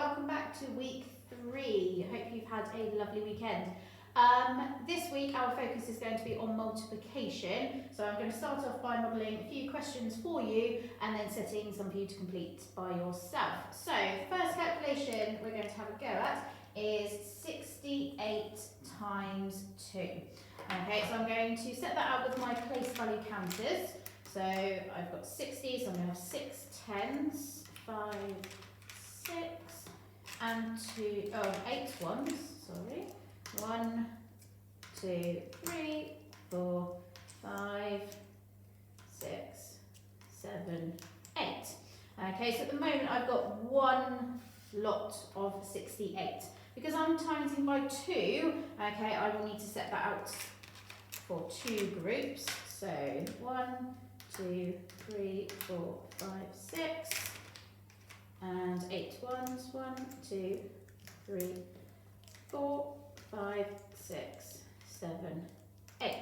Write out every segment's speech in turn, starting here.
welcome back to week 3. Hope you've had a lovely weekend. This week our focus is going to be on multiplication, so I'm going to start off by modelling a few questions for you and then setting some for you to complete by yourself. So the first calculation we're going to have a go at is 68 times 2. Okay, so I'm going to set that out with my place value counters. So I've got 60, so I'm going to have 6 tens, 5, 6 and 8 ones, sorry. 1, 2, 3, 4, 5, 6, 7, 8. Okay, so at the moment I've got one lot of 68. Because I'm timesing by 2, okay, I will need to set that out for 2 groups. So 1, 2, 3, 4, 5, 6. And 8 ones, 1, 2, 3, 4, 5, 6, 7, 8.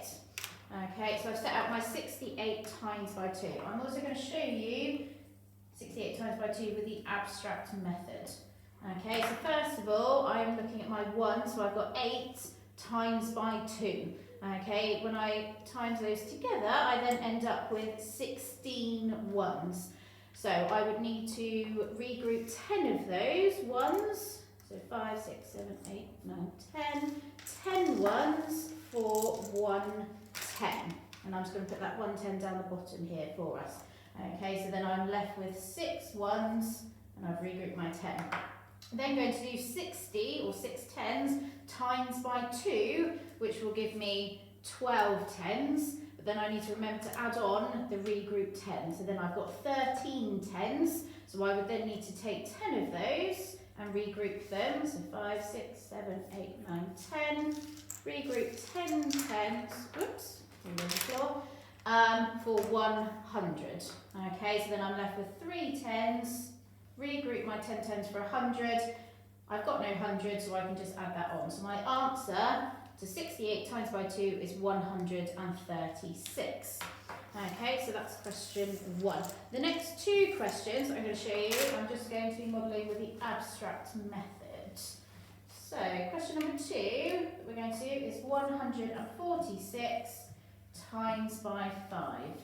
Okay, so I've set out my 68 times by 2. I'm also going to show you 68 times by 2 with the abstract method. Okay, so first of all, I'm looking at my 1, so I've got 8 times by 2. Okay, when I times those together, I then end up with 16 ones. So I would need to regroup 10 of those ones. So 5, 6, 7, 8, 9, 10. 10 ones for 1 10. And I'm just going to put that 1 10 down the bottom here for us. Okay, so then I'm left with 6 ones and I've regrouped my 10. I'm then going to do 60 or 6 tens times by 2, which will give me 12 tens. But then I need to remember to add on the regrouped 10. So then I've got 13 tens. So I would then need to take 10 of those and regroup them. So 5, 6, 7, 8, 9, 10. Regroup 10 tens, oops, on the floor, for 100. Okay, so then I'm left with 3 tens. Regroup my 10 tens for 100. I've got no 100, so I can just add that on. So my answer to 68 times by 2 is 136. Okay, so that's question 1. The next 2 questions I'm going to show you, I'm just going to be modelling with the abstract method. So question number 2 that we're going to do is 146 times by 5.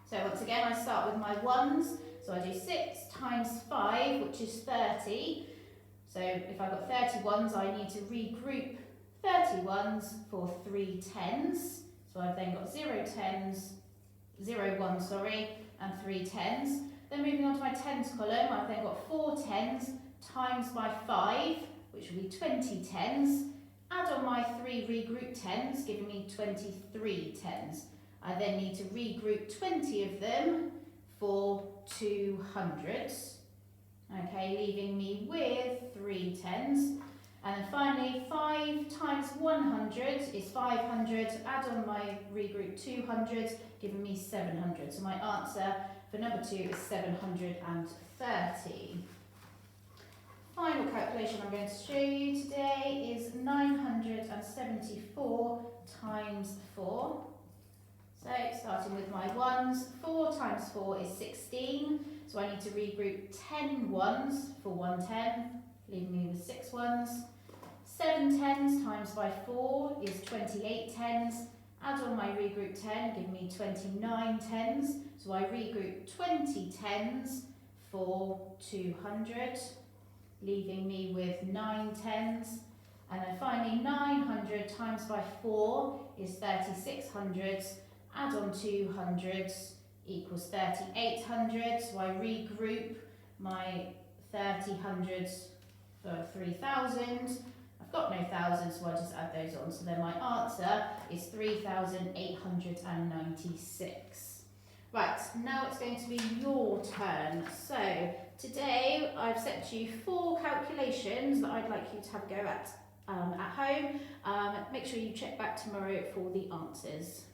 So once again, I start with my 1s. So I do 6 times 5, which is 30. So if I've got 31s, I need to regroup 31s for 3 tens. So I've then got 0 tens, 0 1s, sorry, and 3 tens. Then moving on to my tens column, I've then got 4 tens times by 5, which will be 20 tens. Add on my 3 regrouped tens, giving me 23 tens. I then need to regroup 20 of them for 200s. Okay, leaving me with 3 tens. And then finally, 5 times 100 is 500. Add on my regroup 200, giving me 700. So my answer for number 2 is 730. Final calculation I'm going to show you today is 974 times 4. So starting with my 1s, 4 times 4 is 16. So I need to regroup 10 ones for 110, leaving me with 6 ones. 7 tens times by 4 is 28 tens. Add on my regroup 10, give me 29 tens. So I regroup 20 tens for 200, leaving me with 9 tens. And then finally 900 times by 4 is 3600s. Add on 200s equals 3800. So I regroup my 30 for 3000. I've got no thousands, so I just add those on. So then my answer is 3896. Right, now it's going to be your turn. So today I've set you 4 calculations that I'd like you to have a go at home. Make sure you check back tomorrow for the answers.